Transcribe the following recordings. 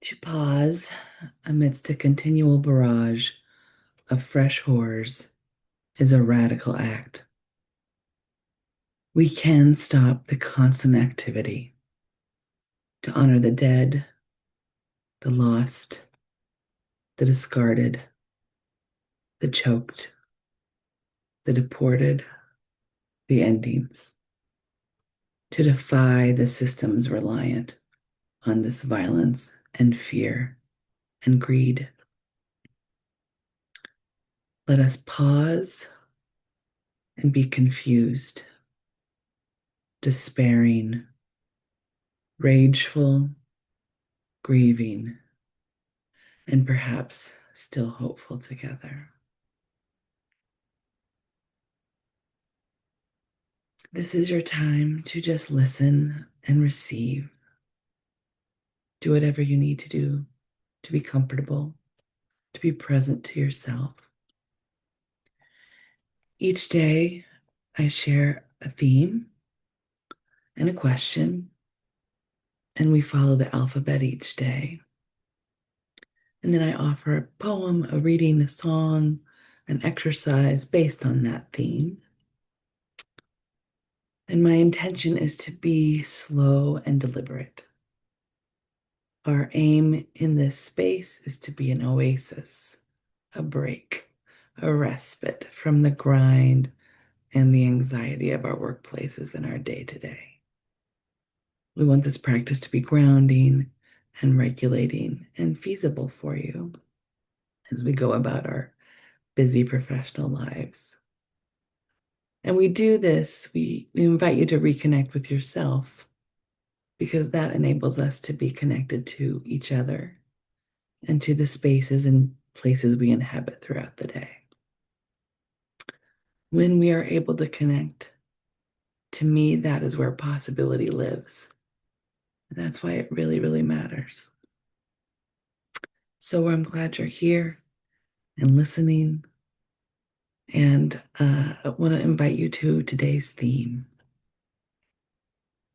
To pause amidst a continual barrage of fresh horrors is a radical act. We can stop the constant activity to honor the dead, the lost, the discarded, the choked, the deported, the endings, to defy the systems reliant on this violence and fear and greed. Let us pause and be confused, despairing, rageful, grieving, and perhaps still hopeful together. This is your time to just listen and receive. Do whatever you need to do to be comfortable, to be present to yourself. Each day, I share a theme and a question, and we follow the alphabet each day. And then I offer a poem, a reading, a song, an exercise based on that theme. And my intention is to be slow and deliberate. Our aim in this space is to be an oasis, a break, a respite from the grind and the anxiety of our workplaces and our day to day. We want this practice to be grounding and regulating and feasible for you as we go about our busy professional lives. And we do this, we invite you to reconnect with yourself because that enables us to be connected to each other and to the spaces and places we inhabit throughout the day. When we are able to connect, to me, that is where possibility lives. And that's why it really, really matters. So I'm glad you're here and listening. And I want to invite you to today's theme,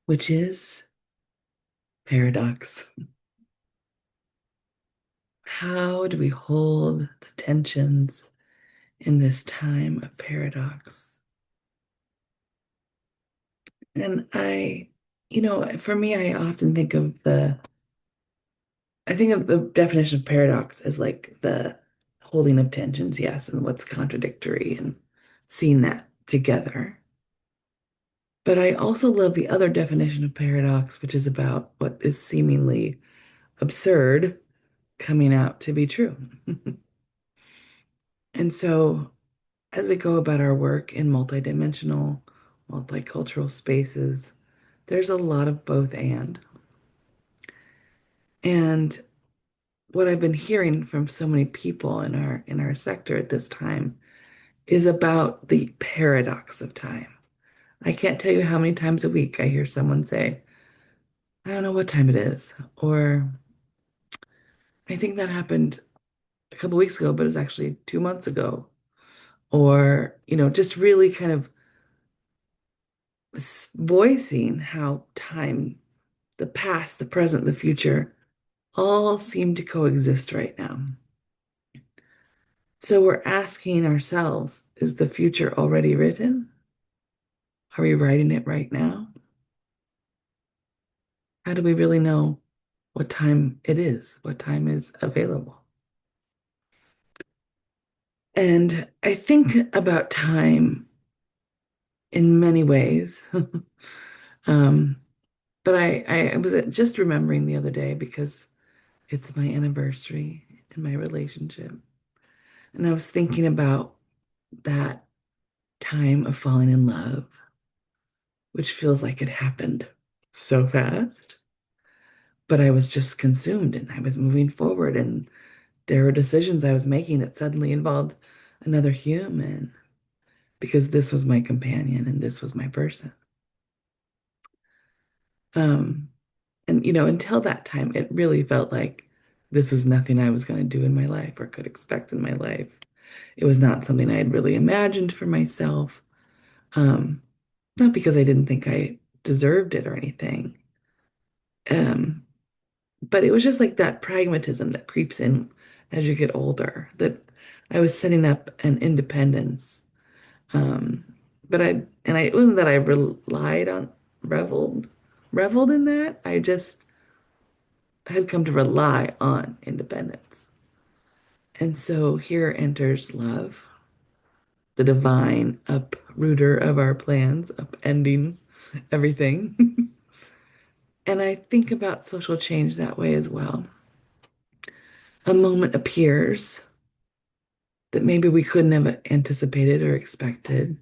which is paradox. How do we hold the tensions in this time of paradox? And for me, I think of the definition of paradox as like the holding of tensions, yes, and what's contradictory and seeing that together. But I also love the other definition of paradox, which is about what is seemingly absurd coming out to be true. And so, as we go about our work in multidimensional, multicultural spaces, there's a lot of both and. And what I've been hearing from so many people in our sector at this time is about the paradox of time. I can't tell you how many times a week I hear someone say, I don't know what time it is, or I think that happened a couple weeks ago, but it was actually 2 months ago, or just really kind of voicing how time, the past, the present, the future, all seem to coexist right now. So we're asking ourselves, is the future already written? Are we writing it right now? How do we really know what time it is, what time is available? And I think about time in many ways. Um, but I was just remembering the other day because it's my anniversary in my relationship. And I was thinking about that time of falling in love, which feels like it happened so fast. But I was just consumed and I was moving forward, and there were decisions I was making that suddenly involved another human because this was my companion and this was my person. Um, and until that time, it really felt like this was nothing I was going to do in my life or could expect in my life. It was not something I had really imagined for myself. Um, Not because I didn't think I deserved it or anything. Um, But it was just like that pragmatism that creeps in as you get older, that I was setting up an independence. Um, it wasn't that I relied on, reveled, reveled in that. I just had come to rely on independence. And so here enters love, the divine uprooter of our plans, upending everything. And I think about social change that way as well. A moment appears that maybe we couldn't have anticipated or expected.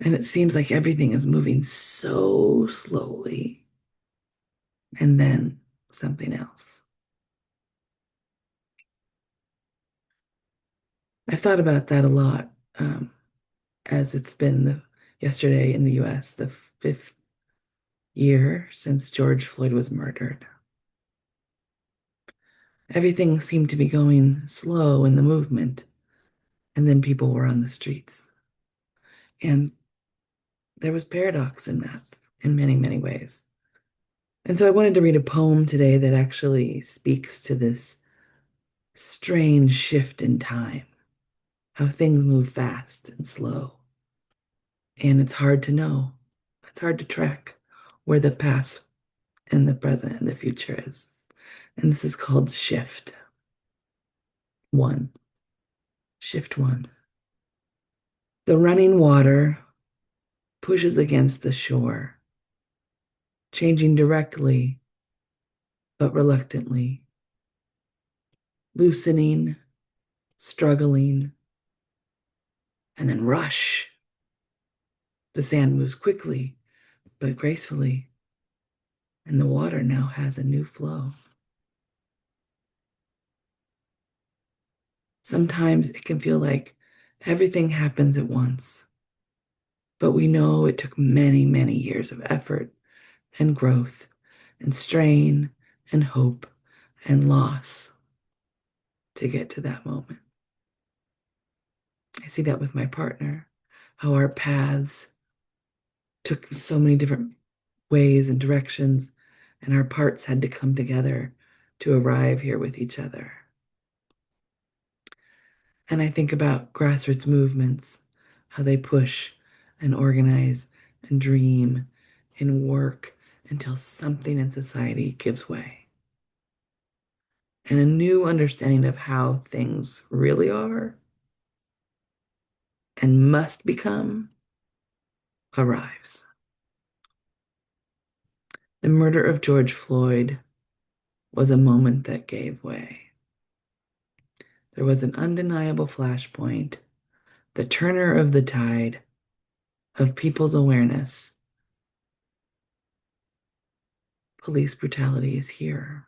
And it seems like everything is moving so slowly. And then something else. I thought about that a lot as it's been yesterday in the US, the fifth year since George Floyd was murdered. Everything seemed to be going slow in the movement, and then people were on the streets. And there was paradox in that in many, many ways. And so I wanted to read a poem today that actually speaks to this strange shift in time, how things move fast and slow. And it's hard to know, it's hard to track where the past and the present and the future is. And this is called Shift One. Shift One. The running water pushes against the shore, changing directly but reluctantly, loosening, struggling, and then rush. The sand moves quickly but gracefully, and the water now has a new flow. Sometimes it can feel like everything happens at once, but we know it took many, many years of effort and growth and strain and hope and loss to get to that moment. I see that with my partner, how our paths took so many different ways and directions, and our parts had to come together to arrive here with each other. And I think about grassroots movements, how they push and organize and dream and work until something in society gives way. And a new understanding of how things really are and must become arrives. The murder of George Floyd was a moment that gave way. There was an undeniable flashpoint, the turner of the tide of people's awareness. Police brutality is here.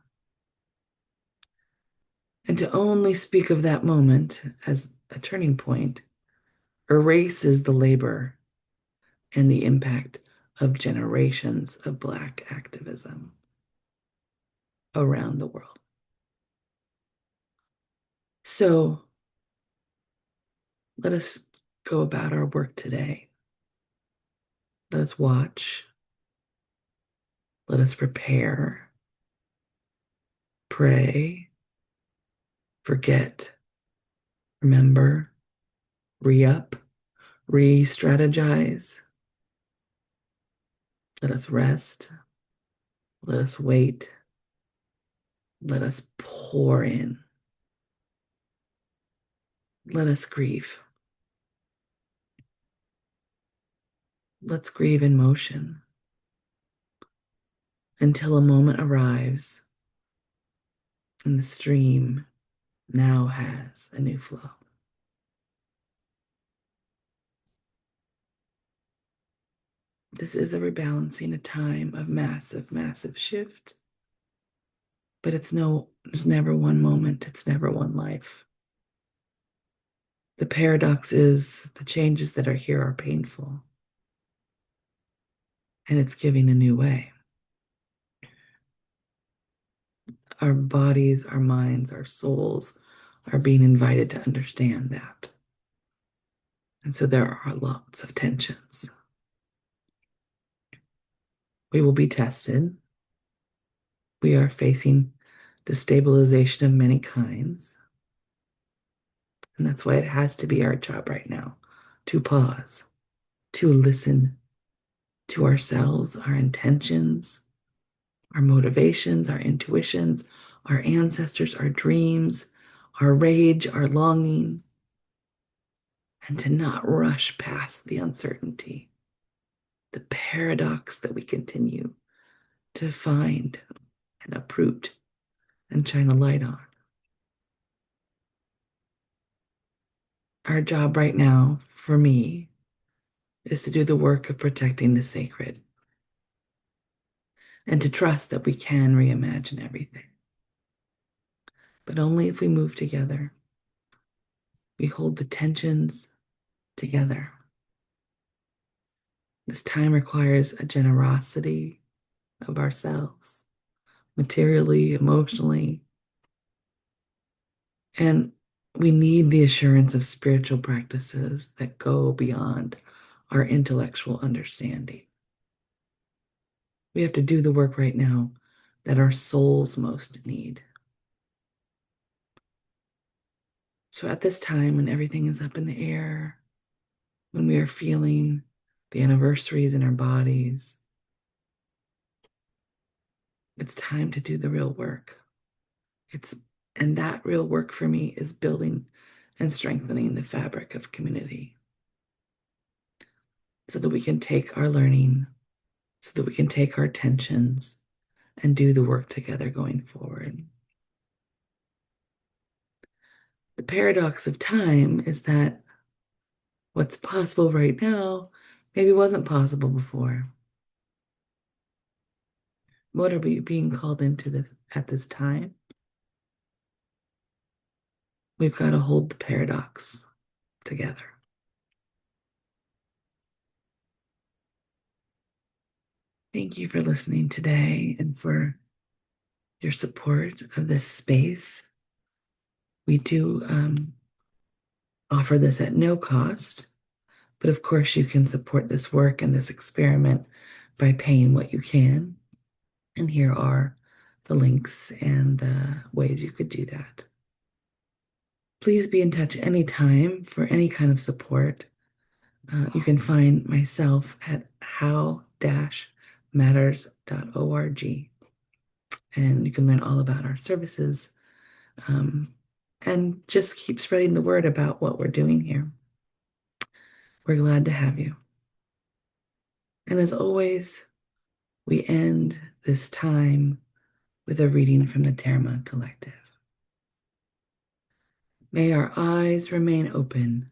And to only speak of that moment as a turning point erases the labor and the impact of generations of Black activism around the world. So let us go about our work today. Let us watch. Let us prepare, pray, forget, remember, re-up, re-strategize. Let us rest. Let us wait. Let us pour in. Let us grieve. Let's grieve in motion until a moment arrives and the stream now has a new flow. This is a rebalancing, a time of massive, massive shift. But there's never one moment, it's never one life. The paradox is the changes that are here are painful, and it's giving a new way. Our bodies, our minds, our souls are being invited to understand that. And so there are lots of tensions. We will be tested. We are facing destabilization of many kinds. And that's why it has to be our job right now to pause, to listen to ourselves, our intentions, our motivations, our intuitions, our ancestors, our dreams, our rage, our longing, and to not rush past the uncertainty, the paradox that we continue to find and uproot and shine a light on. Our job right now, for me, is to do the work of protecting the sacred and to trust that we can reimagine everything. But only if we move together. We hold the tensions together. This time requires a generosity of ourselves, materially, emotionally. And we need the assurance of spiritual practices that go beyond our intellectual understanding. We have to do the work right now that our souls most need. So at this time, when everything is up in the air, when we are feeling the anniversaries in our bodies, it's time to do the real work. And that real work for me is building and strengthening the fabric of community so that we can take our learning, so that we can take our tensions and do the work together going forward. The paradox of time is that what's possible right now maybe wasn't possible before. What are we being called into this at this time? We've got to hold the paradox together. Thank you for listening today and for your support of this space. We do offer this at no cost, but of course you can support this work and this experiment by paying what you can. And here are the links and the ways you could do that. Please be in touch anytime for any kind of support. You can find myself at how-matters.org, and you can learn all about our services and just keep spreading the word about what we're doing here. We're glad to have you. And as always, we end this time with a reading from the Terma Collective. May our eyes remain open,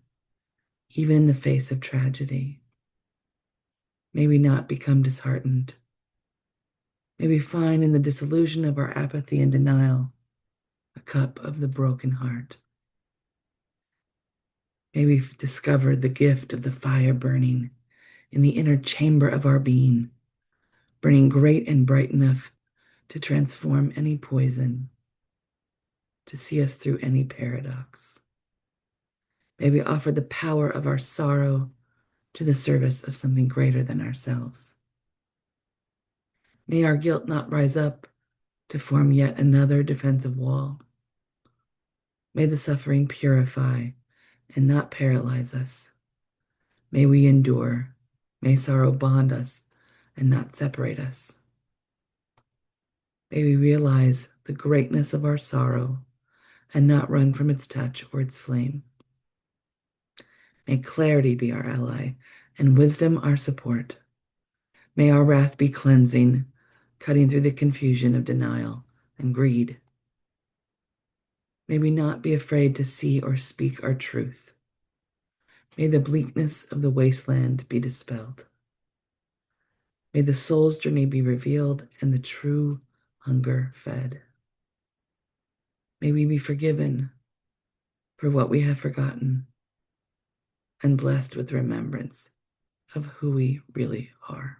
even in the face of tragedy. May we not become disheartened. May we find in the disillusion of our apathy and denial a cup of the broken heart. May we discover the gift of the fire burning in the inner chamber of our being, burning great and bright enough to transform any poison, to see us through any paradox. May we offer the power of our sorrow to the service of something greater than ourselves. May our guilt not rise up to form yet another defensive wall. May the suffering purify and not paralyze us. May we endure. May sorrow bond us and not separate us. May we realize the greatness of our sorrow and not run from its touch or its flame. May clarity be our ally and wisdom our support. May our wrath be cleansing, cutting through the confusion of denial and greed. May we not be afraid to see or speak our truth. May the bleakness of the wasteland be dispelled. May the soul's journey be revealed and the true hunger fed. May we be forgiven for what we have forgotten and blessed with remembrance of who we really are.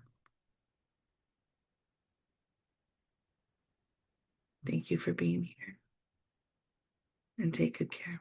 Thank you for being here and take good care.